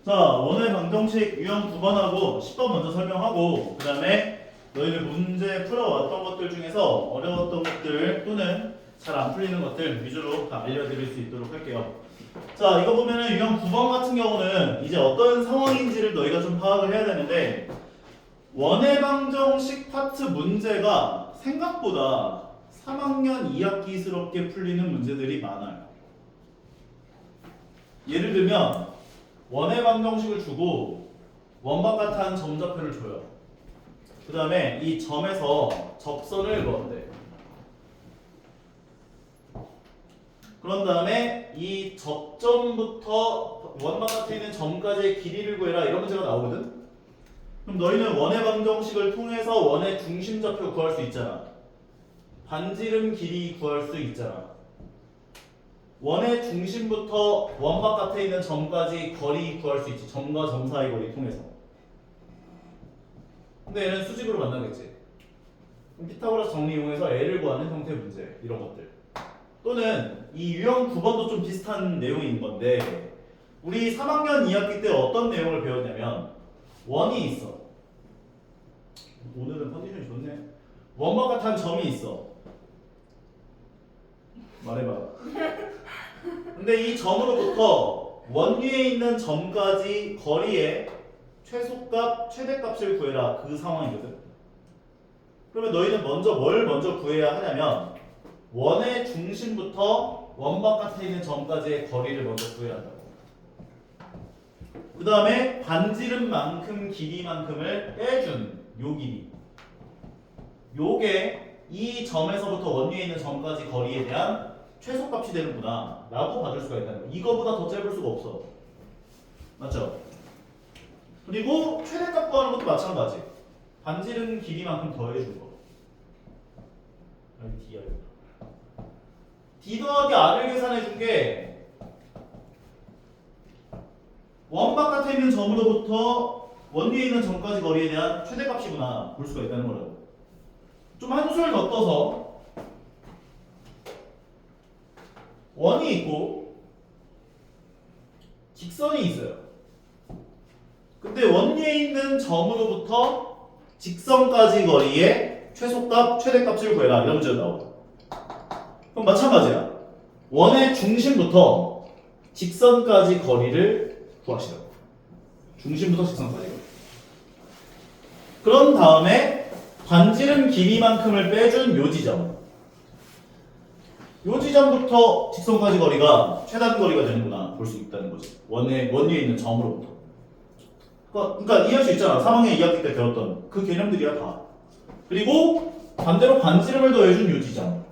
자, 원의 방정식 유형 9번하고 10번 먼저 설명하고 그 다음에 너희들 문제 풀어왔던 것들 중에서 어려웠던 것들 또는 잘 안 풀리는 것들 위주로 다 알려드릴 수 있도록 할게요. 자, 이거 보면은 유형 9번 같은 경우는 이제 어떤 상황인지를 너희가 좀 파악을 해야 되는데 원의 방정식 파트 문제가 생각보다 3학년 2학기스럽게 풀리는 문제들이 많아요. 예를 들면 원의 방정식을 주고 원바깥한 점좌표를 줘요. 그 다음에 이 점에서 접선을 그었대. 그런 다음에 이 접점부터 원바깥에 있는 점까지의 길이를 구해라 이런 문제가 나오거든. 그럼 너희는 원의 방정식을 통해서 원의 중심좌표 구할 수 있잖아. 반지름 길이 구할 수 있잖아. 원의 중심부터 원 바깥에 있는 점까지 거리 구할 수 있지. 점과 점 사이 거리 통해서. 근데 얘는 수직으로 만나겠지. 그럼 피타고라스 정리 이용해서 애를 구하는 형태의 문제 이런 것들. 또는 이 유형 9번도 좀 비슷한 내용인 건데 우리 3학년 2학기 때 어떤 내용을 배웠냐면 원이 있어. 오늘은 컨디션이 좋네. 원 바깥한 점이 있어. 말해봐. 근데 이 점으로부터 원 위에 있는 점까지 거리의 최소값, 최대값을 구해라 그 상황이거든. 그러면 너희는 먼저 뭘 먼저 구해야 하냐면 원의 중심부터 원 바깥에 있는 점까지의 거리를 먼저 구해야 한다고. 그 다음에 반지름만큼 길이만큼을 빼준 요 길이. 요게 이 점에서부터 원 위에 있는 점까지 거리에 대한 최소값이 되는구나 라고 받을 수가 있다는 거야. 이거보다 더 짧을 수가 없어. 맞죠? 그리고 최대값 구하는 것도 마찬가지. 반지름 길이만큼 더해준 거. D야. D 더하기 R을 계산해준 게 원 바깥에 있는 점으로부터 원 위에 있는 점까지 거리에 대한 최대값이구나 볼 수가 있다는 거라고. 좀 한 수를 더 떠서 원이 있고 직선이 있어요. 근데 원 위에 있는 점으로부터 직선까지 거리의 최소값, 최대값을 구해라 이런 문제가 나오고. 그럼 마찬가지야. 원의 중심부터 직선까지 거리를 구하시라고. 중심부터 직선까지 거리. 그런 다음에 반지름 길이만큼을 빼준 요 지점. 요 지점부터 직선까지 거리가 최단 거리가 되는구나 볼 수 있다는 거지. 원 위에 있는 점으로부터. 그러니까 이해할 수 있잖아. 3학년 2학기 때 배웠던 그 개념들이야 다. 그리고 반대로 반지름을 더해준 요 지점.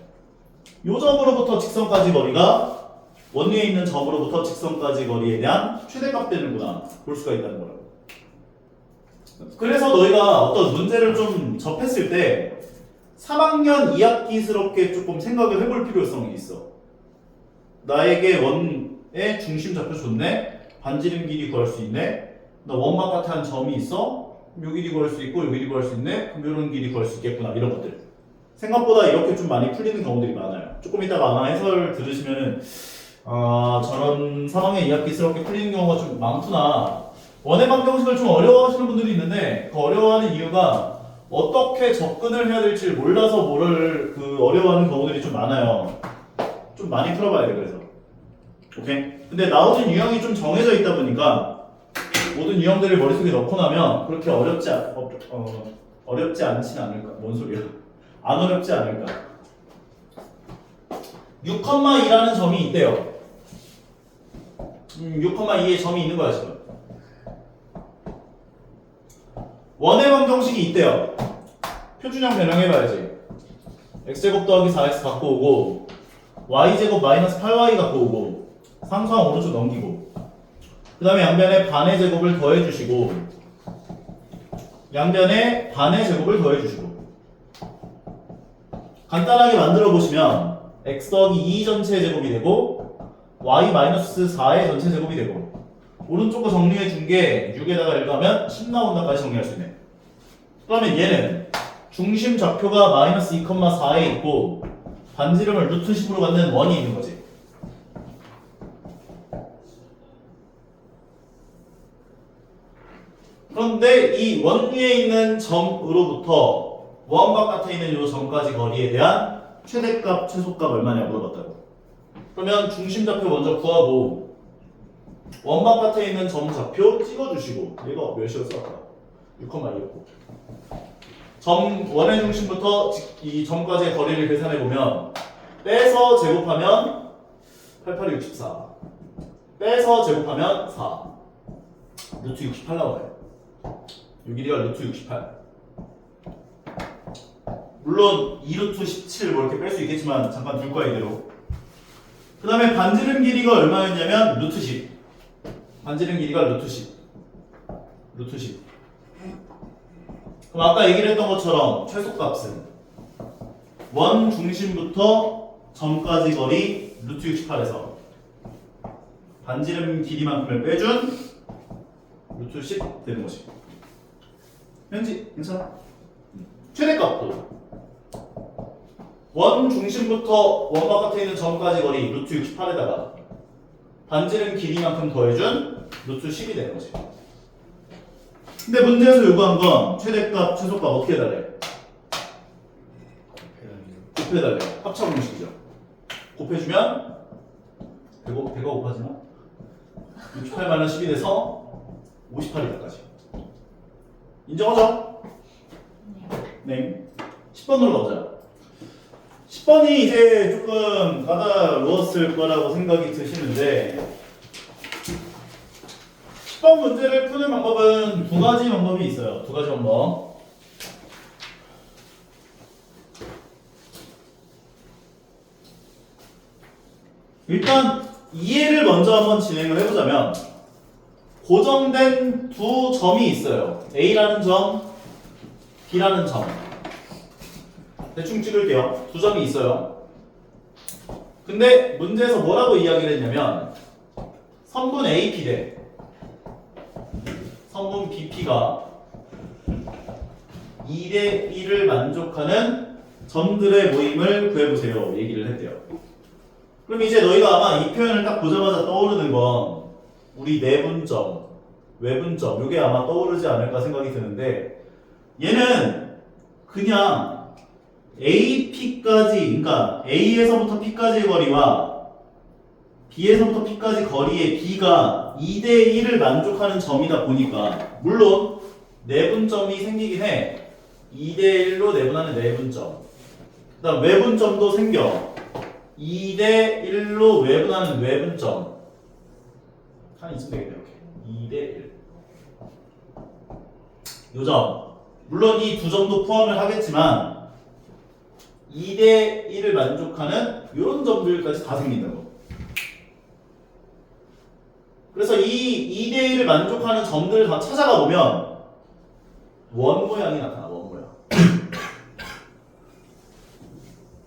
요 점으로부터 직선까지 거리가 원 위에 있는 점으로부터 직선까지 거리에 대한 최대값 되는구나 볼 수가 있다는 거라고. 그래서 너희가 어떤 문제를 좀 접했을 때 3학년 2학기스럽게 조금 생각을 해볼 필요성이 있어. 나에게 원의 중심 좌표 줬네. 반지름 길이 구할 수 있네. 나 원 바깥에 한 점이 있어. 요 길이 구할 수 있고 요 길이 구할 수 있네. 그럼 요런 길이 구할 수 있겠구나 이런 것들. 생각보다 이렇게 좀 많이 풀리는 경우들이 많아요. 조금 이따가 아마 해설 들으시면은 저런 3학년 2학기스럽게 풀리는 경우가 좀 많구나. 원의 방정식을 좀 어려워하시는 분들이 있는데 그 어려워하는 이유가 어떻게 접근을 해야 될지 몰라서 그 어려워하는 경우들이 좀 많아요. 좀 많이 풀어봐야 돼 그래서. 오케이? 근데 나오는 유형이 좀 정해져 있다 보니까 모든 유형들을 머릿속에 넣고 나면 그렇게 어렵지 않진 않을까? 뭔 소리야? 안 어렵지 않을까? 6,2라는 점이 있대요. 6,2의 점이 있는 거야 지금. 원의 방정식이 있대요. 표준형 변형해봐야지. x제곱 더하기 4x 갖고 오고 y제곱 마이너스 8y 갖고 오고 상수항 오른쪽 넘기고 그 다음에 양변에 반의 제곱을 더해주시고 양변에 반의 제곱을 더해주시고 간단하게 만들어 보시면 x 더하기 2 전체 제곱이 되고 y 마이너스 4의 전체 제곱이 되고 오른쪽 거 정리해 준 게 6에다가 1 하면 10 나온다까지 정리할 수 있네. 그러면 얘는 중심 좌표가 마이너스 2,4에 있고 반지름을 루트 10으로 갖는 원이 있는 거지. 그런데 이 원위에 있는 점으로부터 원 바깥에 있는 이 점까지 거리에 대한 최대값, 최소값 얼마냐 물어봤다고. 그러면 중심좌표 먼저 구하고 원 바깥에 있는 점 좌표 찍어주시고 얘가 몇이었어 아까? 6,2였고 점 원의 중심부터 이 점까지의 거리를 계산해보면 빼서 제곱하면 8864 빼서 제곱하면 4 루트 68 나와요. 요 길이가 루트 68 물론 2루트 17 뭐 이렇게 뺄 수 있겠지만 잠깐 둘 거야 이대로. 그 다음에 반지름 길이가 얼마였냐면 루트 10 반지름 길이가 루트 10 루트 10 그럼 아까 얘기를 했던 것처럼 최소값은 원 중심부터 점까지 거리 루트 68에서 반지름 길이만큼을 빼준 루트 10 되는 거지. 현지 괜찮아? 최대값도 원 중심부터 원 바깥에 있는 점까지 거리 루트 68에다가 반지름 길이만큼 더해준 루트 10이 되는 거지. 근데 문제에서 요구한 건 최대값, 최소값 어떻게 해달래? 곱해달래. 합차 공식이죠. 곱해주면 100가 곱하지나 68-10이 돼서 58이다까지. 인정하죠? 네. 10번 눌러보자. 10번이 이제 조금 까다로웠을 거라고 생각이 드시는데 10번 문제를 푸는 방법은 두 가지 방법이 있어요. 두 가지 방법. 일단 이해를 먼저 한번 진행을 해보자면 고정된 두 점이 있어요. A라는 점, B라는 점. 대충 찍을게요. 두 점이 있어요. 근데 문제에서 뭐라고 이야기를 했냐면 선분 AP 대 선분 BP가 2대 1을 만족하는 점들의 모임을 구해보세요. 얘기를 했대요. 그럼 이제 너희가 아마 이 표현을 딱 보자마자 떠오르는 건 우리 내분점, 외분점 이게 아마 떠오르지 않을까 생각이 드는데 얘는 그냥 AP까지 그러니까 A에서부터 P까지의 거리와 B에서부터 P까지 거리의 B가 2대 1을 만족하는 점이다 보니까 물론 내분점이 생기긴 해. 2대 1로 내분하는 내분점. 그 다음 외분점도 생겨. 2대 1로 외분하는 외분점. 한 있으면 되겠네. 이렇게 2대 1. 요 점. 물론 이 두 점도 포함을 하겠지만 2대 1을 만족하는 이런 점들까지 다 생긴다고. 그래서 이 2대 1을 만족하는 점들을 다 찾아가 보면 원 모양이 나타나. 원 모양.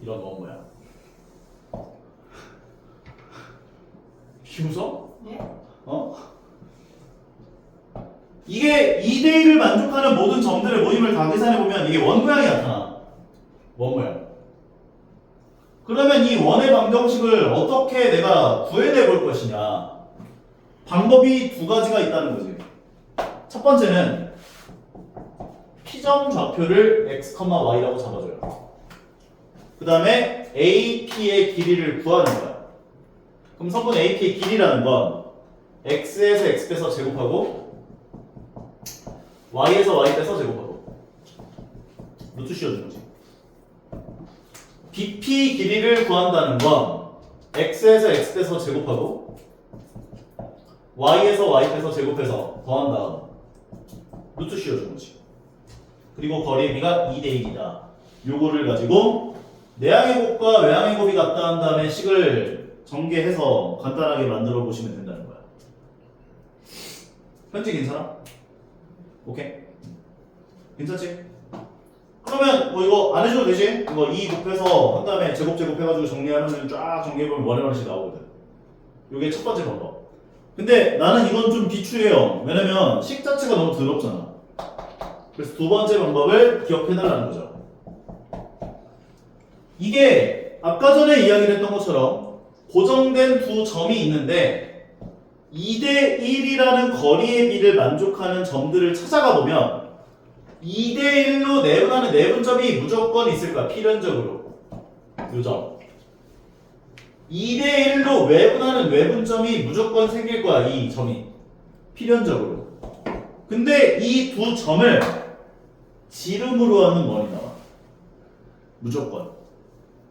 이런 원 모양. 비웃어? 네? 어? 이게 2대 1을 만족하는 모든 점들의 모임을 다 계산해보면 이게 원 모양이 나타나. 원 모양. 그러면 이 원의 방정식을 어떻게 내가 구해내 볼 것이냐. 방법이 두 가지가 있다는 거지. 첫 번째는 P점 좌표를 x, y라고 잡아줘요. 그 다음에 AP의 길이를 구하는 거야. 그럼 선분 AP의 길이라는 건 x에서 x 빼서 제곱하고 y에서 y 빼서 제곱하고 루트 씌워주는 거지. BP 길이를 구한다는 건 x에서 x 빼서 제곱하고 y에서 y 빼서 제곱해서 더한 다음 루트 씌워주는 거지. 그리고 거리의 비가 2대 1이다. 요거를 가지고 내항의 곱과 외항의 곱이 같다 한 다음에 식을 전개해서 간단하게 만들어 보시면 된다는 거야. 현재 괜찮아? 오케이? 괜찮지? 그러면 뭐 이거 안 해줘도 되지? 이거 2 곱해서 한 다음에 제곱 해가지고 정리하면 쫙 정리해보면 원의 나오거든. 요게 첫 번째 방법. 근데 나는 이건 좀 비추해요. 왜냐면 식 자체가 너무 더럽잖아. 그래서 두 번째 방법을 기억해달라는 거죠. 이게 아까 전에 이야기를 했던 것처럼 고정된 두 점이 있는데 2대 1이라는 거리의 비를 만족하는 점들을 찾아가 보면 2대 1로 내분하는 내분점이 무조건 있을 거야. 필연적으로. 요점. 2대 1로 외분하는 외분점이 무조건 생길 거야. 이 점이. 필연적으로. 근데 이 두 점을 지름으로 하는 원이 나와. 무조건.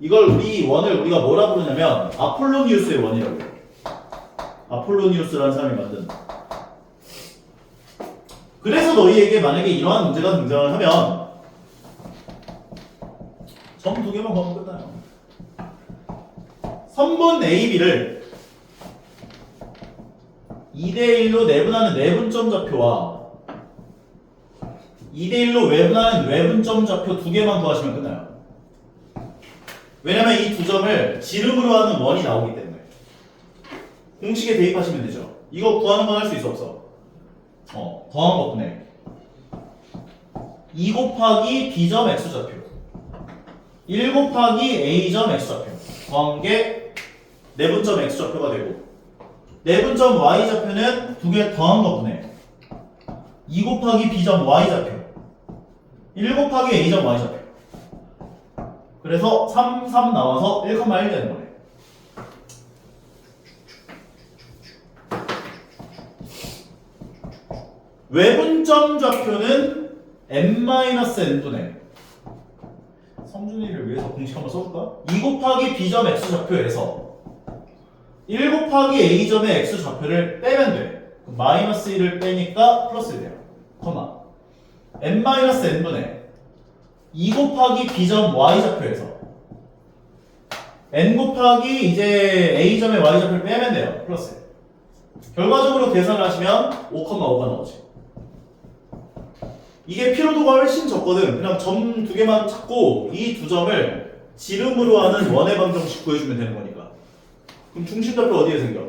이걸 원을 우리가 뭐라 부르냐면 아폴로니우스의 원이라고 해. 아폴로니우스라는 사람이 만든. 그래서 너희에게 만약에 이러한 문제가 등장을 하면 점 두 개만 구하면 끝나요. 선분 AB를 2대1로 내분하는 내분점 좌표와 2대1로 외분하는 외분점 좌표 두 개만 구하시면 끝나요. 왜냐면 이 두 점을 지름으로 하는 원이 나오기 때문에. 공식에 대입하시면 되죠. 이거 구하는 건 할 수 있어 없어? 더한 것뿐에 2 곱하기 B점 X좌표 1 곱하기 A점 X좌표 더한 게 내분점 X좌표가 되고 내분점 Y좌표는 두 개 더한 것뿐에 2 곱하기 B점 Y좌표 1 곱하기 A점 Y좌표 그래서 3, 3 나와서 1,1 되는 거네. 외분점 좌표는 n-n분의 성준이를 위해서 공식 한번 써볼까? 2 곱하기 b점 x좌표에서 1 곱하기 a점의 x좌표를 빼면 돼. 마이너스 1을 빼니까 플러스 1이에요. 컴마 n-n분의 2 곱하기 b점 y좌표에서 n 곱하기 이제 a점의 y좌표를 빼면 돼요. 플러스 1. 결과적으로 계산을 하시면 5,5가 나오지. 이게 피로도가 훨씬 적거든. 그냥 점 두 개만 찾고 이 두 점을 지름으로 하는 원의 방정식 구해주면 되는 거니까. 그럼 중심좌표 어디에 생겨?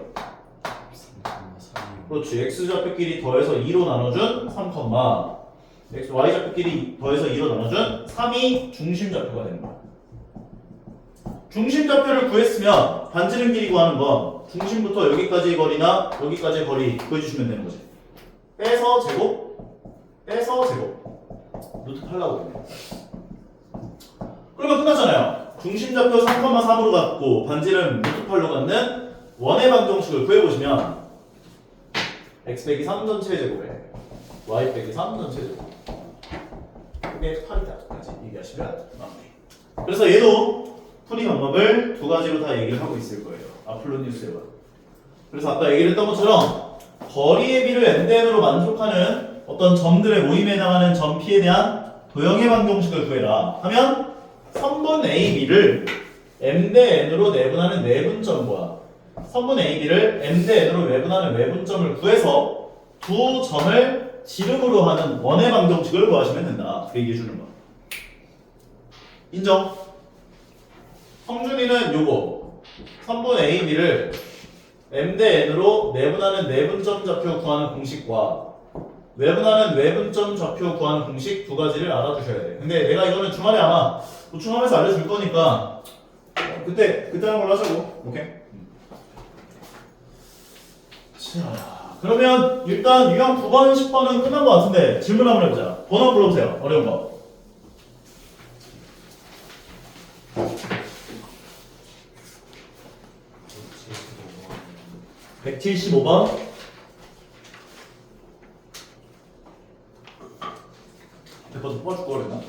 그렇지. x좌표끼리 더해서 2로 나눠준 3, y좌표끼리 더해서 2로 나눠준 3이 중심좌표가 되는 거야. 중심좌표를 구했으면 반지름 길이 구하는 건 중심부터 여기까지의 거리나 여기까지의 거리 구해주시면 되는 거지. 빼서 제곱 루트 8라고 되네. 그러면 끝났잖아요. 중심좌표 3,3으로 갖고 반지름 루트 8로 갖는 원의 방정식을 구해보시면 x 빼기 3 전체 제곱에 y 빼기 3 전체 제곱 그게 8이다까지 얘기하시면 마무리. 그래서 얘도 풀이 방법을 두 가지로 다 얘기를 하고 있을 거예요. 아폴로니우스의 원. 그래서 아까 얘기를 했던 것처럼 거리의 비를 n대n으로 만족하는 어떤 점들의 모임에 해당하는 점 P에 대한 도형의 방정식을 구해라 하면 선분 AB를 m 대 n으로 내분하는 내분점과 선분 AB를 m 대 n으로 외분하는 외분점을 구해서 두 점을 지름으로 하는 원의 방정식을 구하시면 된다. 그 얘기해 주는 거야. 인정? 성준이는 요거 선분 AB를 m 대 n으로 내분하는 내분점 좌표 구하는 공식과 외분하는 외분점 좌표 구하는 공식 두 가지를 알아두셔야 돼. 근데 내가 이거는 주말에 아마 보충하면서 알려줄 거니까 그때 하는 걸로 하자고. 오케이? 자, 그러면 일단 유형 9번, 10번은 끝난 것 같은데 질문 한번 해보자. 번호 한번 불러보세요. 어려운 거. 175번. 앞에 거 뽑아줄 거 그랬나?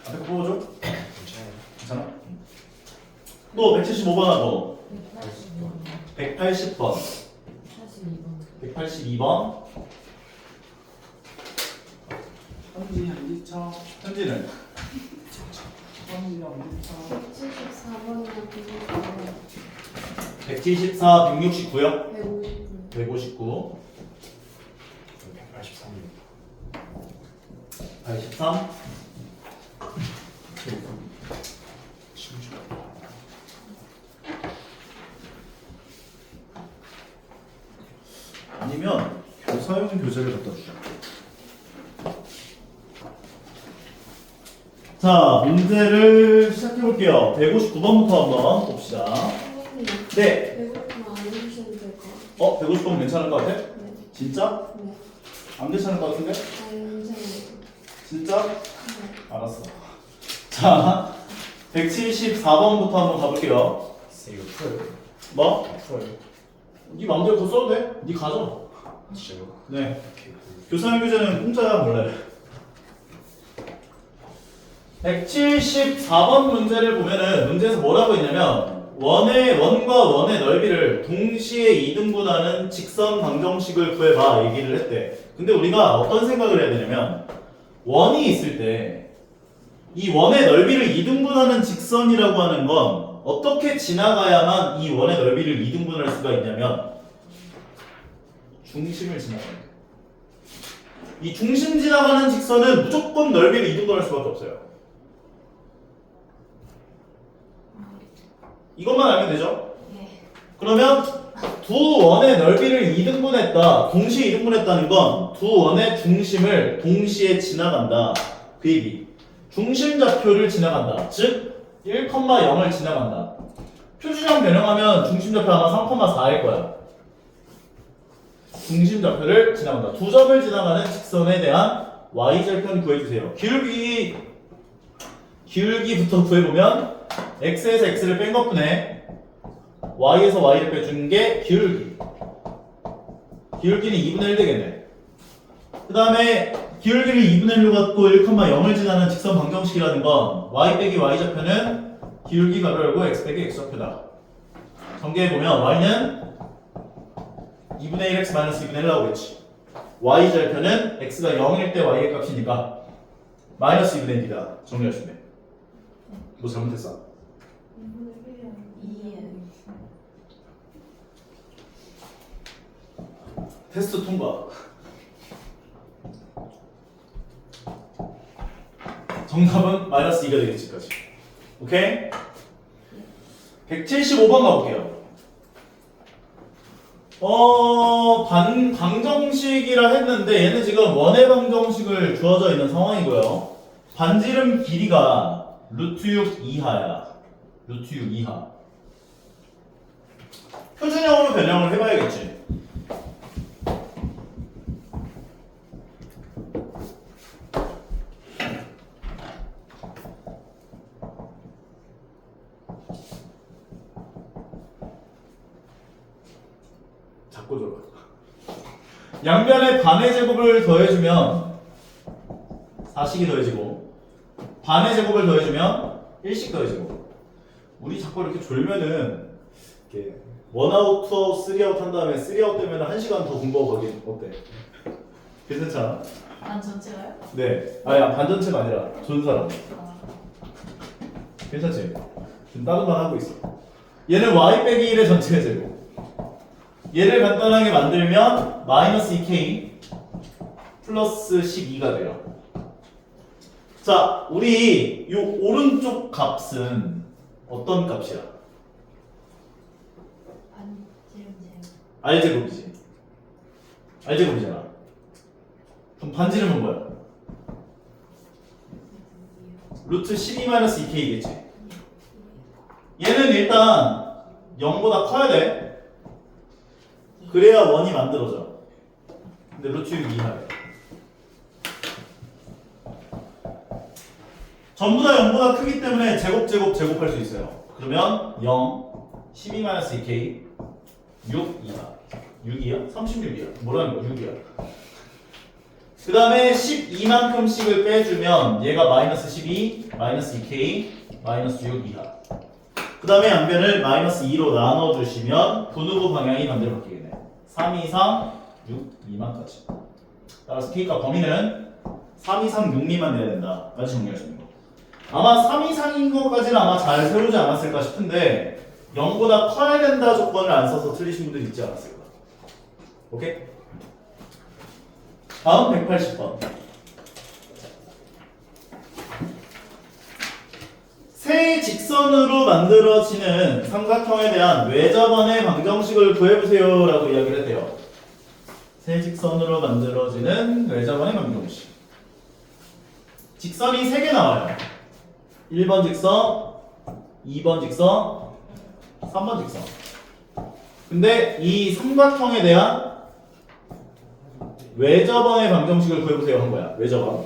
앞에 거 뽑아줘? 괜찮아? 또 175번 하고 180번 182번 현지 현지차 현지는? 현지 현지차 174번이나 174, 169요? 159. 159 183년 83 아니면 교사용 교재를 갖다 주자. 자, 문제를 시작해 볼게요. 159번부터 한번 봅시다. 선생님, 네. 배고프면 안 해주시는데 될것 같아요. 150번 괜찮을 것 같아? 네. 진짜? 네. 안 괜찮을 것 같은데? 괜찮아요. 진짜? 네. 알았어. 자, 174번부터 한번 가볼게요. 이거 풀어요. 뭐? 풀어요. 네 마음대로 그거 써도 돼. 네 가져. 진짜요? 네. 교사님 교재는 공짜야 몰래. 174번 문제를 보면은 문제에서 뭐라고 했냐면 원과 원의 넓이를 동시에 2등분하는 직선 방정식을 구해봐 얘기를 했대. 근데 우리가 어떤 생각을 해야 되냐면 원이 있을 때 이 원의 넓이를 2등분하는 직선이라고 하는 건 어떻게 지나가야만 이 원의 넓이를 2등분할 수가 있냐면 중심을 지나가는 거예요. 이 중심 지나가는 직선은 무조건 넓이를 2등분할 수밖에 없어요. 이것만 알면 되죠? 네. 그러면 두 원의 넓이를 2등분했다. 동시에 2등분했다는 건 두 원의 중심을 동시에 지나간다. 그 얘기. 중심 좌표를 지나간다. 즉 1,0을 지나간다. 표준형 변형하면 중심 좌표 아마 3,4일 거야. 중심 좌표를 지나간다. 두 점을 지나가는 직선에 대한 y절편 구해주세요. 기울기부터 구해보면 x에서 x를 뺀 것분에 y에서 y를 빼준 게 기울기. 기울기는 2분의 1 되겠네. 그 다음에 기울기를 2분의 1로 갖고 1,0을 지나는 직선 방정식이라는 건 y 빼기 y좌표는 기울기 가로 열고 x 빼기 x좌표다. 전개해보면 y는 2분의 1x 마이너스 2분의 1 나오겠지. y좌표는 x가 0일 때 y의 값이니까 마이너스 2분의 1이다. 정리하시면 돼. 뭐 잘못했어? 2에 테스트 통과. 정답은 마이너스 2가 되겠지, 까지. 오케이? 175번 가볼게요. 방정식이라 했는데 얘는 지금 원의 방정식을 주어져 있는 상황이고요. 반지름 길이가 루트 6 이하야. 루트 6 이하. 표준형으로 변형을 해봐야겠지. 자꾸 줘라. 양변에 반의 제곱을 더해주면 4식이 더해지고 반의 제곱을 더해주면 1식 더해지고 우리 자꾸 이렇게 졸면은 이렇게 원아웃, 투아웃, 쓰리아웃 한 다음에 쓰리아웃 되면 1시간 더 공부하고 가긴 어때? 괜찮잖아? 반 전체가요? 네. 아니 반전체가 아니라 존 사람. 아, 괜찮지? 지금 다른 말 하고 있어. 얘는 y 빼기 1의 전체 제곱. 얘를 간단하게 만들면 마이너스 2k 플러스 12가 돼요. 자, 우리 이 오른쪽 값은 어떤 값이야? 반지름 제곱. r제곱이지. r제곱이잖아. 그럼 반지름은 뭐야? 루트 12-2k겠지. 얘는 일단 0보다 커야 돼. 그래야 원이 만들어져. 근데 루트 6 이하야. 전부 다 0보다 크기 때문에 제곱할 수 있어요. 그러면 0, 12-2k, 6 이하. 6이야? 36이야. 뭐라는 거야? 6이야. 그 다음에 12만큼씩을 빼주면 얘가 마이너스 12, 마이너스 2k, 마이너스 6 이하. 그 다음에 양변을 마이너스 2로 나눠주시면 분우부 방향이 반대로 바뀌겠네. 3, 2, 3, 6, 2만까지. 따라서 k값 범위는 3 이상 6 미만 내야 된다. 까지 정리하시는 거. 아마 3 이상인 것까지는 아마 잘 세우지 않았을까 싶은데 0보다 커야 된다 조건을 안 써서 틀리신 분들 있지 않았을까. 오케이? 다음 180번. 세 직선으로 만들어지는 삼각형에 대한 외접원의 방정식을 구해보세요 라고 이야기를 했대요. 세 직선으로 만들어지는 외접원의 방정식. 직선이 3개 나와요. 1번 직선, 2번 직선, 3번 직선. 근데 이 삼각형에 대한 외접원의 방정식을 구해보세요 한 거야. 외접원.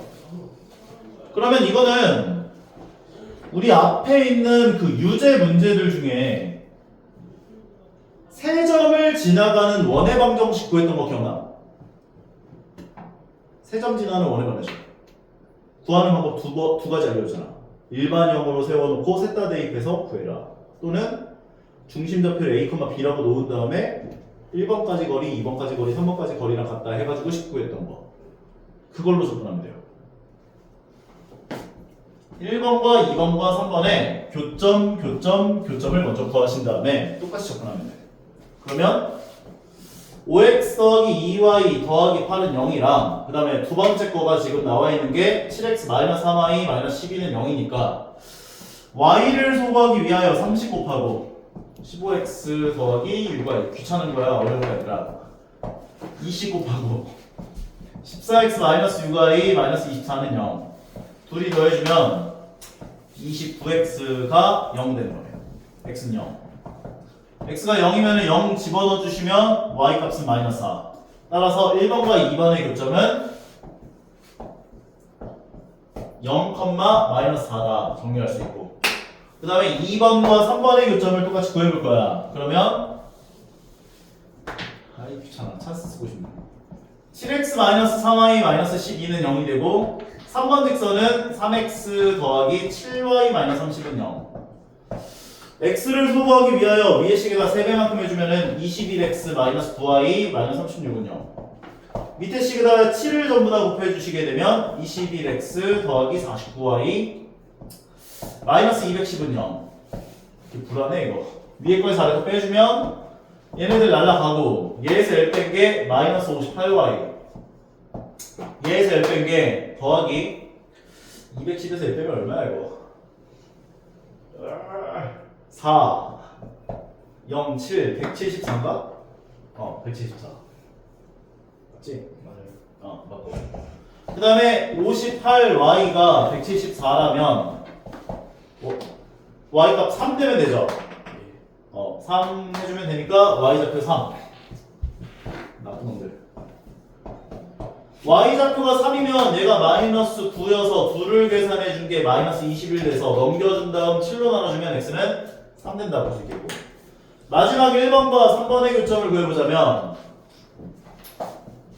그러면 이거는 우리 앞에 있는 그 유제 문제들 중에 세 점을 지나가는 원의 방정식 구했던 거 기억나? 세 점 지나는 원의 방정식 구하는 방법 두 가지 알려줬잖아. 일반형으로 세워놓고 셋다 대입해서 구해라. 또는 중심좌표를 A, B라고 놓은 다음에 1번까지 거리, 2번까지 거리, 3번까지 거리랑 같다 해가지고 19했던 거. 그걸로 접근하면 돼요. 1번과 2번과 3번에 교점을 먼저 구하신 다음에 똑같이 접근하면 돼요. 그러면 5x 더하기 2y 더하기 8은 0이랑 그 다음에 두 번째 거가 지금 나와 있는 게 7x 마이너스 3y 마이너스 12는 0이니까 y를 소구하기 위하여 30 곱하고 15x 더하기 6y 귀찮은 거야 어려운 게 아니라 20 곱하고 14x 마이너스 6y 마이너스 24는 0 둘이 더해주면 29x가 0 되는 거예요. x는 0 x가 0이면 0 집어넣어 주시면 y 값은 마이너스 4 따라서 1번과 2번의 교점은 0, 마이너스 4다 정리할 수 있고 그 다음에 2번과 3번의 교점을 똑같이 구해볼 거야. 그러면 아이 귀찮아 찬스 쓰고 싶네. 7x 마이너스 3y 마이너스 12는 0이 되고 3번 직선은 3x 더하기 7y 마이너스 30은 0 x를 소구하기 위하여 위의 시계가 3배만큼 해주면은 21x 마이너스 9y 마이너스 36은 0 밑에 시계에다 7을 전부 다 곱해주시게 되면 21x 더하기 49y 마이너스 210은 0 불안해 이거. 위에 거에서 아래 거 빼주면 얘네들 날라가고 얘에서 L 뺀 게 마이너스 58y 얘에서 L 뺀 게 더하기 210에서 L 빼면 얼마야 이거 4 0 7 174인가? 174 맞지? 맞아요. 맞고 그 다음에 58y가 174라면 y 값 3 되면 되죠? 3 해주면 되니까 y좌표 3 나쁜 놈들 y좌표가 3이면 얘가 마이너스 9여서 둘을 계산해 준 게 마이너스 21 돼서 넘겨준 다음 7로 나눠주면 x는 3 된다고 볼 수 있겠고 마지막 1번과 3번의 교점을 구해보자면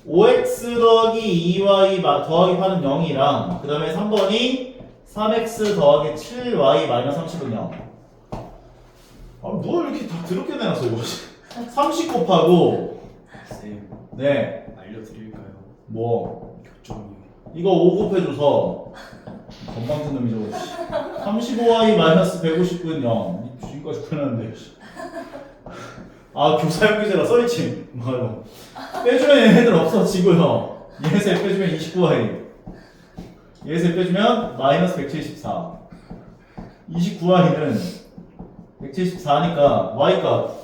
5x 더하기 2y 더하기 8은 0이랑 그 다음에 3번이 3x 더하기 7y 마이너스 30은 0 뭘 이렇게 다 더럽게 내놨어 이거 30 곱하고 쌤 네 알려드릴까요? 뭐 교점이 이거 5 곱해줘서 건방진 놈이죠 35y 마이너스 150은 0 지금까지 그랬는데 교사용 기제라 써있지 뭐요 빼주면 얘네들 없어지고요 얘에서 빼주면 29y 얘에서 빼주면 마이너스 174 29y는 174니까 y값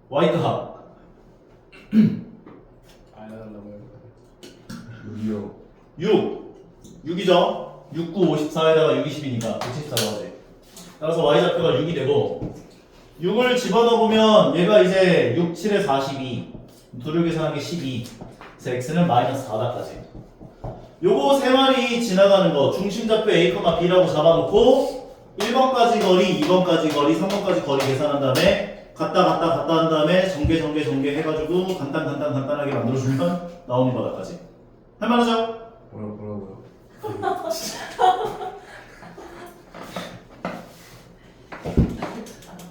y값 알려달라고요? 6 6이죠 6, 9, 54에다가 6, 20이니까 174가 돼 따라서 y좌표가 6이 되고 6을 집어넣어보면 얘가 이제 6, 7에 42 둘을 계산한 게 12 그래서 x는 마이너스 4다까지 요거 세 마리 지나가는 거 중심좌표 a, b라고 잡아놓고 1번까지 거리, 2번까지 거리, 3번까지 거리 계산한 다음에 갔다 한 다음에 전개 해가지고 간단하게 만들어주면 나오는 바닥까지 할만하죠? 뭐라고요?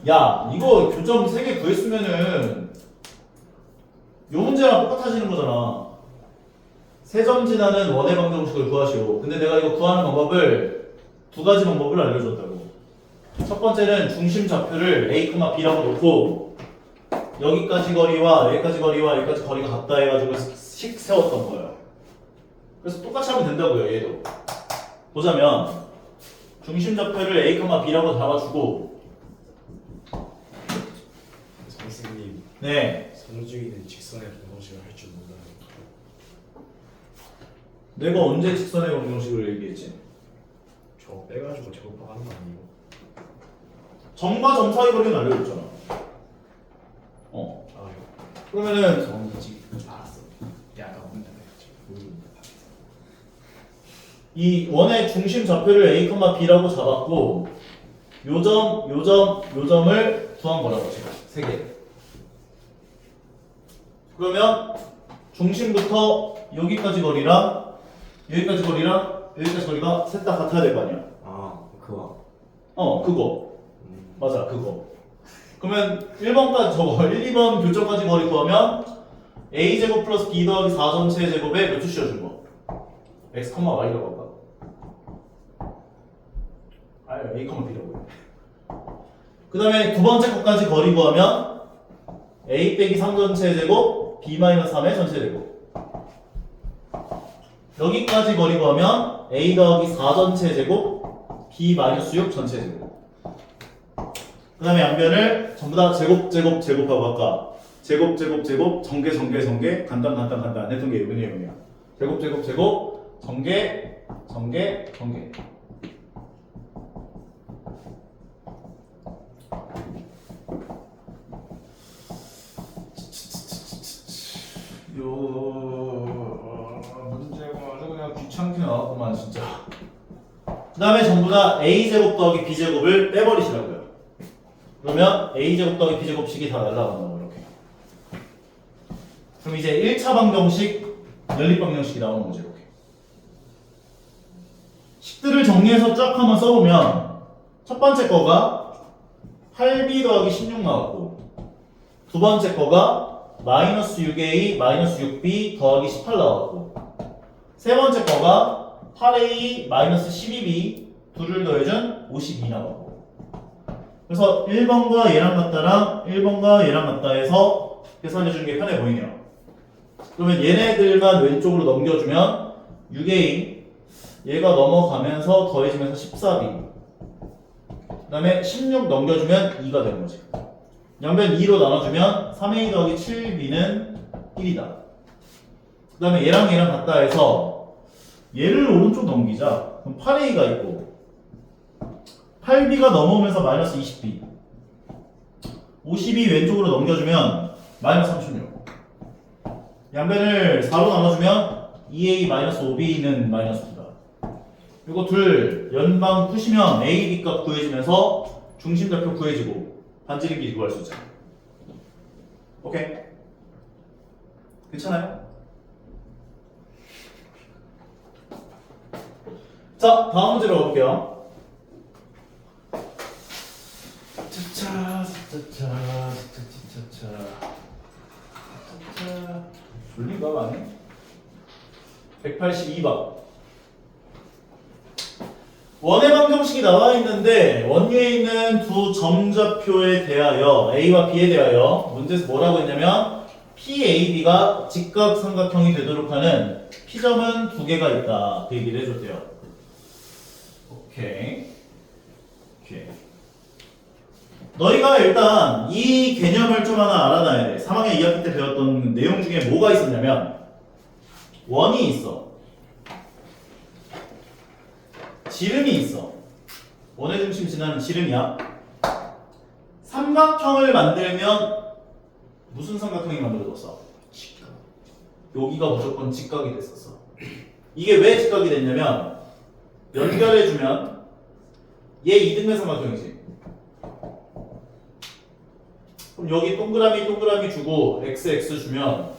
야 이거 교점 3개 구했으면은 요 문제랑 똑같아지는 거잖아. 세 점 지나는 원의 방정식을 구하시오. 근데 내가 이거 구하는 방법을 두 가지 방법을 알려줬다고. 첫 번째는 중심 좌표를 A, B라고 놓고 여기까지 거리와 여기까지 거리와 여기까지 거리가 같다 해가지고 식 세웠던 거예요. 그래서 똑같이 하면 된다고요. 얘도 보자면 중심 좌표를 A, B라고 잡아주고 선생님 네. 선주인은 직선의 방정식을 할 줄 몰라요. 내가 언제 직선의 방정식을 얘기했지? 저 빼가지고 제곱하는 거 아니에요? 점과 점 사이 거리는 알려줬잖아. 아 그러면은 정지 알았어. 야가 뭔가 이 원의 중심 좌표를 A, B라고 잡았고 요 점을 구한 거라고 제가 세 개. 그러면 중심부터 여기까지 거리랑 여기까지 거리가 셋 다 같아야 될 거 아니야. 아 그거. 그거. 맞아, 그거. 그러면 1번까지 저거 1, 2번 교점까지 거리 구하면 a제곱 플러스 b 더하기 4 전체 제곱에 몇 주 씌워준 거? x, y라고 할까? 아니, a, b라고 해. 그 다음에 두 번째 것까지 거리 구하면 a 빼기 3 전체 제곱 b 마이너스 3의 전체 제곱. 여기까지 거리 구하면 a 더하기 4 전체 제곱 b 마이너스 6 전체 제곱. 그 다음에 양변을 전부 다 제곱하고 아까 제곱 전개 간단 했던 게 이런 내용이야. 제곱 전개 문제가 아주 그냥 귀찮게 나왔구만 진짜. 그 다음에 전부 다 a제곱 더하기 b제곱을 빼버리시라고요. 그러면 a제곱 더하기 b제곱식이 다 날라간다고 이렇게. 그럼 이제 1차 방정식, 연립 방정식이 나오는 거죠 이렇게. 식들을 정리해서 쫙 한번 써보면 첫 번째 거가 8b 더하기 16 나왔고 두 번째 거가 마이너스 6a 마이너스 6b 더하기 18 나왔고 세 번째 거가 8a 마이너스 12b 둘을 더해준 52 나왔고. 그래서 1번과 얘랑 같다랑 1번과 얘랑 같다 해서 계산해주는 게 편해 보이네요. 그러면 얘네들만 왼쪽으로 넘겨주면 6a 얘가 넘어가면서 더해지면서 14b 그 다음에 16 넘겨주면 2가 되는 거지. 양변 2로 나눠주면 3a 더하기 7b는 1이다. 그 다음에 얘랑 같다 해서 얘를 오른쪽 넘기자. 그럼 8a가 있고 8b가 넘어오면서 마이너스 20b 52 왼쪽으로 넘겨주면 마이너스 36 양변을 4로 나눠주면 2a 마이너스 5b는 마이너스 2다. 이거 둘 연방 푸시면 a, b 값 구해지면서 중심좌표 구해지고 반지름 길이 구할 수 있잖아. 오케이? 괜찮아요? 자, 다음 문제로 가볼게요. 졸린가 많이? 182번. 원의 방정식이 나와 있는데 원위에 있는 두 점좌표에 대하여 A와 B에 대하여 문제에서 뭐라고 했냐면 PAB가 직각삼각형이 되도록 하는 P점은 두 개가 있다. 그 얘기를 해줬대요. 오케이. 너희가 일단 이 개념을 좀 하나 알아놔야 돼. 3학년 2학기 때 배웠던 내용 중에 뭐가 있었냐면 원이 있어. 지름이 있어. 원의 중심 지나는 지름이야. 삼각형을 만들면 무슨 삼각형이 만들어졌어? 직각. 여기가 무조건 직각이 됐었어. 이게 왜 직각이 됐냐면 연결해주면 얘 이등변 삼각형이지. 그럼 여기 동그라미 주고 x 주면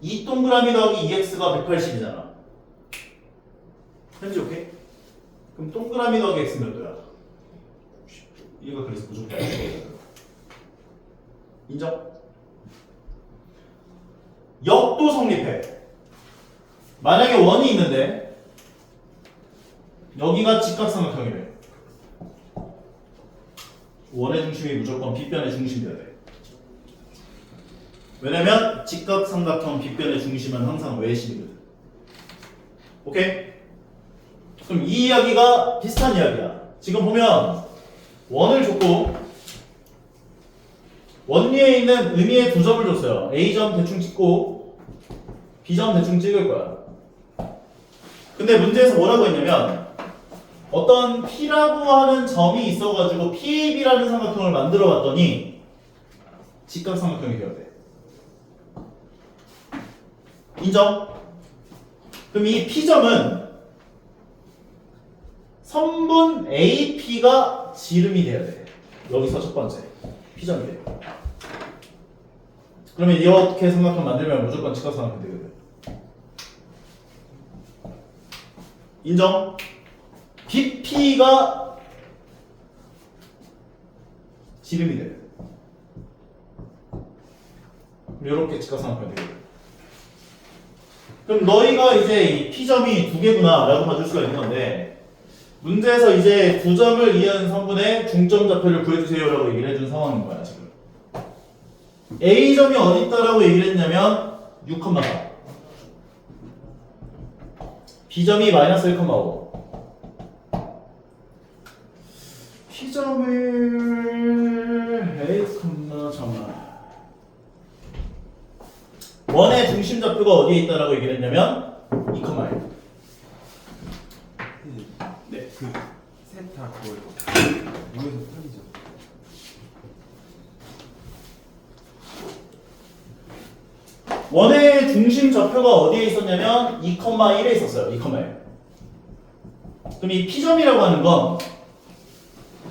이 동그라미 더하기 2x가 180이잖아. 현재 오케이? 그럼 동그라미 더하기 x 몇 도야? 이거 그래서 무조건 인정? 역도 성립해. 만약에 원이 있는데 여기가 직각삼각형이래. 원의 중심이 무조건 빗변의 중심이어야 돼. 왜냐면 직각삼각형 빗변의 중심은 항상 외심이거든. 오케이? 그럼 이 이야기가 비슷한 이야기야. 지금 보면 원을 줬고 원 위에 있는 의미의 두 점을 줬어요. A점 대충 찍고 B점 대충 찍을 거야. 근데 문제에서 뭐라고 했냐면 어떤 P라고 하는 점이 있어가지고 PAB라는 삼각형을 만들어 봤더니 직각삼각형이 되어야 돼. 인정? 그럼 이 P점은 선분 AP가 지름이 돼야 돼. 여기서 첫 번째 P점이 돼. 그러면 이렇게 삼각형 만들면 무조건 직각삼각형 되거든. 인정? BP가 지름이 돼. 이렇게 직각삼각형이 되거든. 그럼 너희가 이제 이 P점이 두 개구나 라고 봐줄 수가 있는 건데 문제에서 이제 두 점을 이은 성분의 중점 좌표를 구해주세요 라고 얘기를 해준 상황인 거야 지금. A점이 어디 있다라고 얘기를 했냐면 6,4 B점이 마이너스 1,5 P점을 A, 잠깐만 원의 중심 좌표가 어디에 있다라고 얘기를 했냐면 2,1 네, 그 세타 그거 위에서 편의점. 원의 중심 좌표가 어디에 있었냐면 2,1에 있었어요. 2,1. 그럼 이 P점이라고 하는 건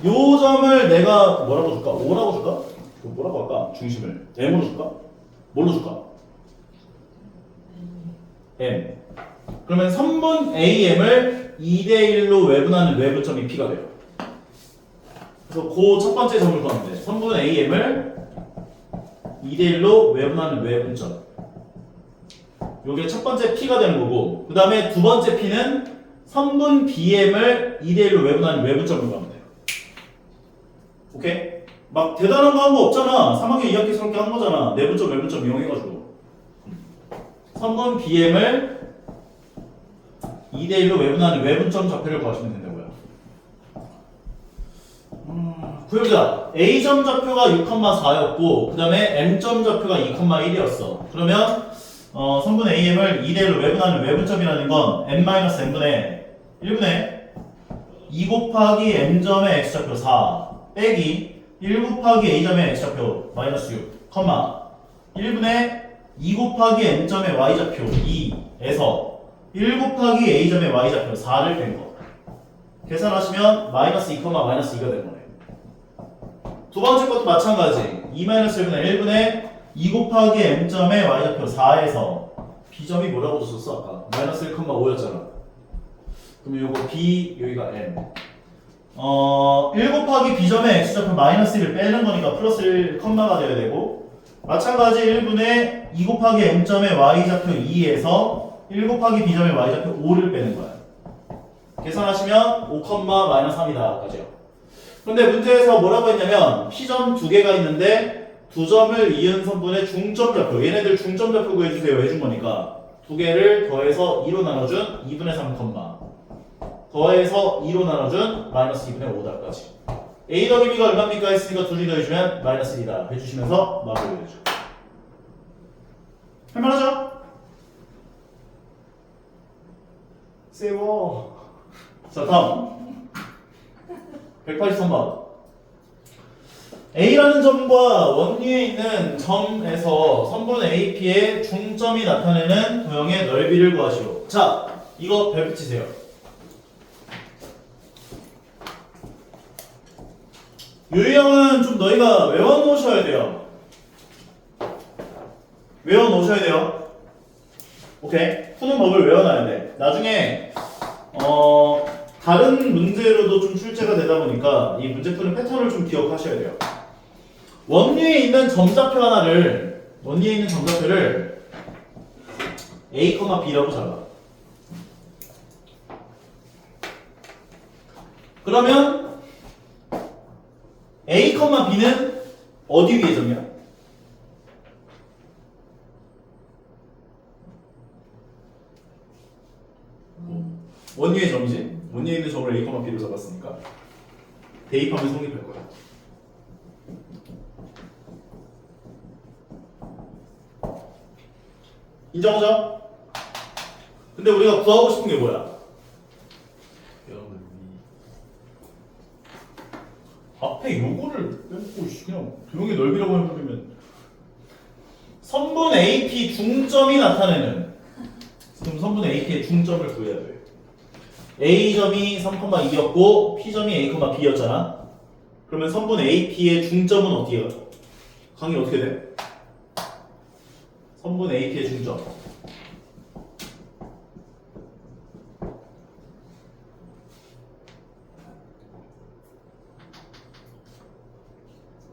요 점을 내가 뭐라고 줄까? 5라고 줄까? 뭐라고 할까? 중심을 M으로 줄까? 뭘로 줄까? M. 그러면 선분 AM을 2대1로 외분하는 외분점이 P가 돼요. 그래서 그 첫 번째 점을 구하면 돼. 선분 AM을 2대1로 외분하는 외분점. 요게 첫 번째 P가 되는 거고 그 다음에 두 번째 P는 선분 BM을 2대1로 외분하는 외분점을 구하면 돼요. 오케이? 막 대단한 거 한 거 없잖아. 3학년 2학기스럽게 한 거잖아. 내분점 외분점 이용해가지고 선분 BM을 2대1로 외분하는 외분점 좌표를 구하시면 된다고요. 구해보자. A점 좌표가 6,4였고 그 다음에 M점 좌표가 2,1이었어. 그러면 선분 AM을 2대1로 외분하는 외분점이라는 건 n-n분의 1분의 2 곱하기 M점의 X좌표 4 빼기 1 곱하기 A점의 X좌표 마이너스 6 1분의 2 곱하기 M점의 Y좌표 2에서 1 곱하기 A점의 Y좌표 4를 뺀 거. 계산하시면 마이너스 2, 마이너스 2가 되는 거네. 두 번째 것도 마찬가지. 2 마이너스 1분의 1분의 2 곱하기 M점의 Y좌표 4에서 B점이 뭐라고 줬었어 아까? 마이너스 1,5였잖아. 그럼 요거 B, 여기가 M. 1 곱하기 B점의 X좌표 마이너스 1을 빼는 거니까 플러스 1,가 돼야 되고 마찬가지 1분의 2 곱하기 M점의 Y좌표 2에서 1 곱하기 B점의 Y좌표 5를 빼는 거야. 계산하시면 5, 마이너스 3이다 까지요. 근데 문제에서 뭐라고 했냐면 P점 두 개가 있는데 두 점을 이은 선분의 중점 좌표 얘네들 중점 좌표 구해주세요 해준 거니까 두 개를 더해서 2로 나눠준 2분의 3, 더해서 2로 나눠준 마이너스 2분의 5다까지 A 더하기 B가 얼마입니까 했으니까 둘이 더해주면 마이너스 2다 해주시면서 마무리해줘. 할만하죠? 세워. 자 다음 183번 A라는 점과 원위에 있는 점에서 선분 AP의 중점이 나타내는 도형의 넓이를 구하시오. 자 이거 별 붙이세요. 유형은 좀 너희가 외워놓으셔야 돼요. 외워놓으셔야 돼요. 오케이? 푸는 법을 외워놔야 돼. 나중에 다른 문제로도 좀 출제가 되다 보니까 이 문제 푸는 패턴을 좀 기억하셔야 돼요. 원위에 있는 점좌표 하나를 원위에 있는 점좌표를 A, B라고 잡아. 그러면 A, B는 어디 위에 점이야? 원위의 점이지? 원위에 있는 점을 A, B로 잡았으니까 대입하면 성립할 거야. 인정하죠? 근데 우리가 구하고 싶은 게 뭐야? 앞에 요거를 빼고 그냥 조용히 넓이라고 해버리면 선분 AP 중점이 나타내는 그럼 선분 AP의 중점을 구해야 돼. A점이 3,2였고 P점이 A, B였잖아. 그러면 선분 AP의 중점은 어디야? 강이 어떻게 돼? 선분 AP의 중점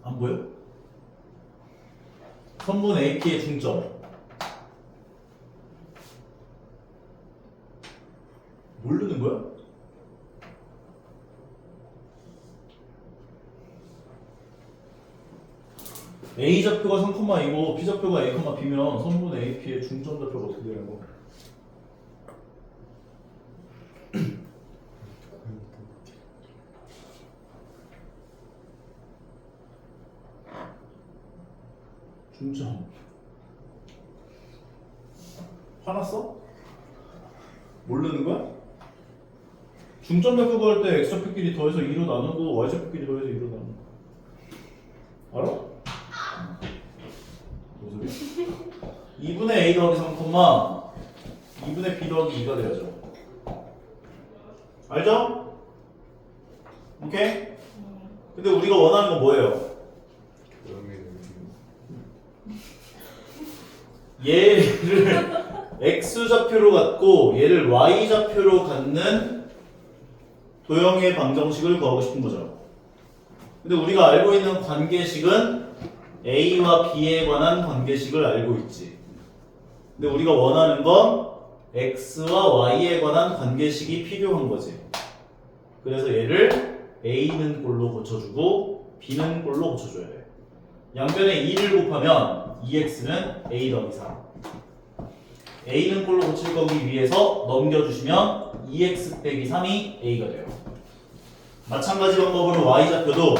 안 보여? 선분 AP의 중점 모르는 거야? A 좌표가 3,2고 B 좌표가 A, B면 선분 AP의 중점 좌표가 어떻게 되는 거? 중점 화났어? 모르는 거야? 중점 좌표 구할 때 x좌표끼리 더해서 2로 나누고 y좌표끼리 더해서 2로 나누고 알아? 무슨 소리? 2분의 a 더하기 3, 2분의 b 더하기 2가 돼야죠. 알죠? 오케이? 근데 우리가 원하는 건 뭐예요? 얘를 x좌표로 갖고 얘를 y좌표로 갖는 도형의 방정식을 구하고 싶은 거죠. 근데 우리가 알고 있는 관계식은 a와 b에 관한 관계식을 알고 있지. 근데 우리가 원하는 건 x와 y에 관한 관계식이 필요한 거지. 그래서 얘를 a는 꼴로 고쳐주고 b는 꼴로 고쳐줘야 돼. 양변에 2를 곱하면 2x는 a 더하기 3 a는 꼴로 고칠 거기 위해서 넘겨주시면 2x 빼기 3이 a가 돼요. 마찬가지 방법으로 y좌표도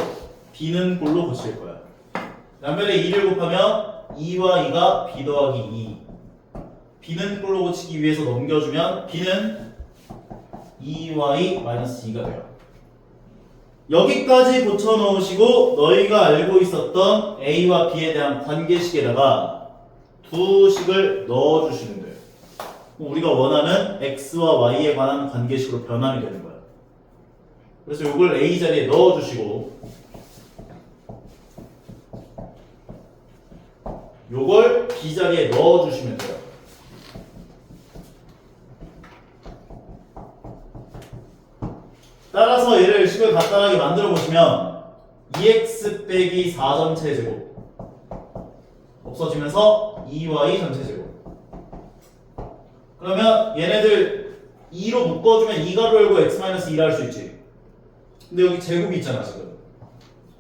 b는 꼴로 고칠 거야. 양변에 2를 곱하면 2와 2가 b 더하기 2 b는 꼴로 고치기 위해서 넘겨주면 b는 2y 마이너스 2가 돼요. 여기까지 고쳐놓으시고 너희가 알고 있었던 a와 b에 대한 관계식에다가 두 식을 넣어주시면 돼요. 우리가 원하는 x와 y에 관한 관계식으로 변환이 되는 거야. 그래서 이걸 a 자리에 넣어주시고 요걸 b 자리에 넣어주시면 돼요. 따라서 얘를 식을 간단하게 만들어 보시면 2x 빼기 4 전체 제곱 없어지면서 2y 전체 제곱. 그러면 얘네들 2로 묶어주면 2가로 열고 x-2를 할 수 있지. 근데 여기 제곱이 있잖아 지금.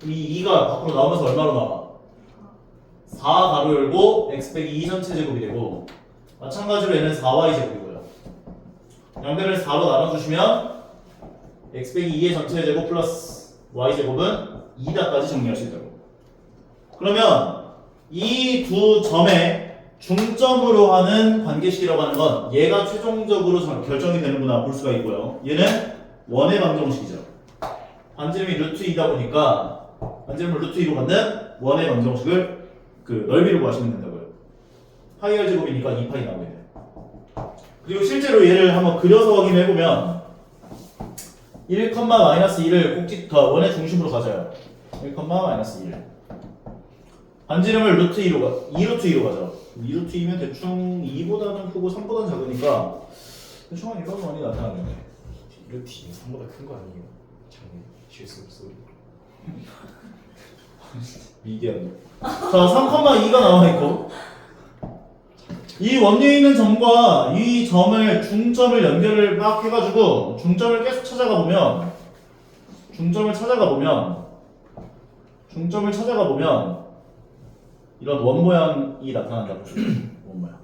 이 2가 밖으로 나오면서 얼마로 나와? 4 가로 열고 x 빼기 2 전체 제곱이 되고 마찬가지로 얘는 4y 제곱이고요. 양변을 4로 나눠주시면 x 빼기 2의 전체 제곱 플러스 y 제곱은 2다까지 정리할 수 있다고. 그러면 이 두 점의 중점으로 하는 관계식이라고 하는 건 얘가 최종적으로 결정이 되는구나 볼 수가 있고요. 얘는 원의 방정식이죠. 반지름이 루트 2다 보니까 반지름을 루트 2로 갖는 원의 방정식을 그 넓이로 구하시면 된다고요. 파이 r 제곱이니까 2파이 나오게 돼. 그리고 실제로 얘를 한번 그려서 확인해보면 1, 마이너스 1을 꼭지 원의 중심으로 가져요. 1, 마이너스 1. 반지름을 루트 2루트 2로 가죠. 2루트 2면 대충 2보다는 크고 3보다는 작으니까 대충 한 이런 원이 나타나겠네. 루트 2는 3보다 큰 거 아니에요? 장애 실수 소리. 미개한. 자, 3,2가 나와 있고 이 원리에 있는 점과 이 점을 중점을 연결을 막 해가지고 중점을 계속 찾아가 보면 이런 원 모양이 나타난다고 원 모양.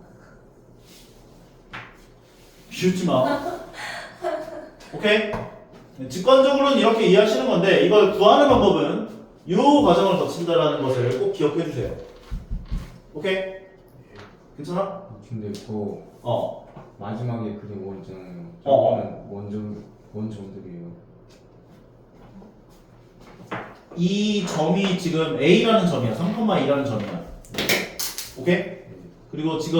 비웃지 마. 오케이? 직관적으로는 이렇게 이해하시는 건데 이걸 구하는 방법은 이 과정을 거친다라는 것을 꼭 기억해 주세요. 오케이? 괜찮아? 근데 저 마지막에 그린 거 있잖아요. 저거는 원점들이에요. 이 점이 지금 A라는 점이야. 3,2라는 점이야. 오케이? 그리고 지금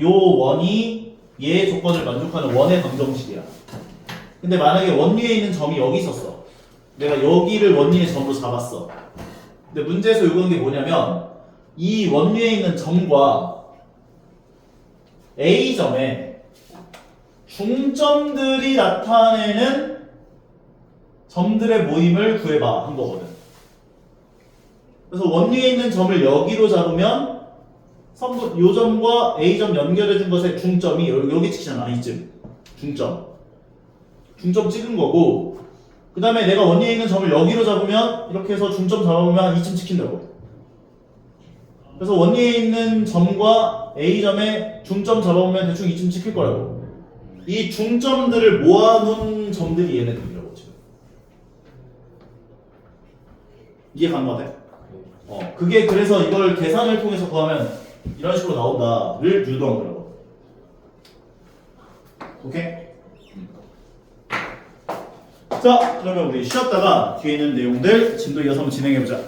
요 원이 얘의 조건을 만족하는 원의 방정식이야. 근데 만약에 원위에 있는 점이 여기 있었어. 내가 여기를 원위의 점으로 잡았어. 근데 문제에서 요구한 게 뭐냐면 이 원위에 있는 점과 A점에 중점들이 나타내는 점들의 모임을 구해봐 한 거거든. 그래서 원위에 있는 점을 여기로 잡으면 요 점과 A점 연결해준 것의 중점이 여기 찍히잖아. 이쯤 중점 찍은 거고, 그 다음에 내가 원위에 있는 점을 여기로 잡으면 이렇게 해서 중점 잡아보면 한 이쯤 찍힌다고. 그래서 원위에 있는 점과 A점에 중점 잡아보면 대충 이쯤 찍힐 거라고. 이 중점들을 모아놓은 점들이 얘네들이라고 지금. 이해 가는 거 같아? 그게 그래서 이걸 계산을 통해서 구하면 이런 식으로 나온다를 유도한 거라고. 오케이? 자, 그러면 우리 쉬었다가 뒤에 있는 내용들 진도 이어서 한번 진행해보자.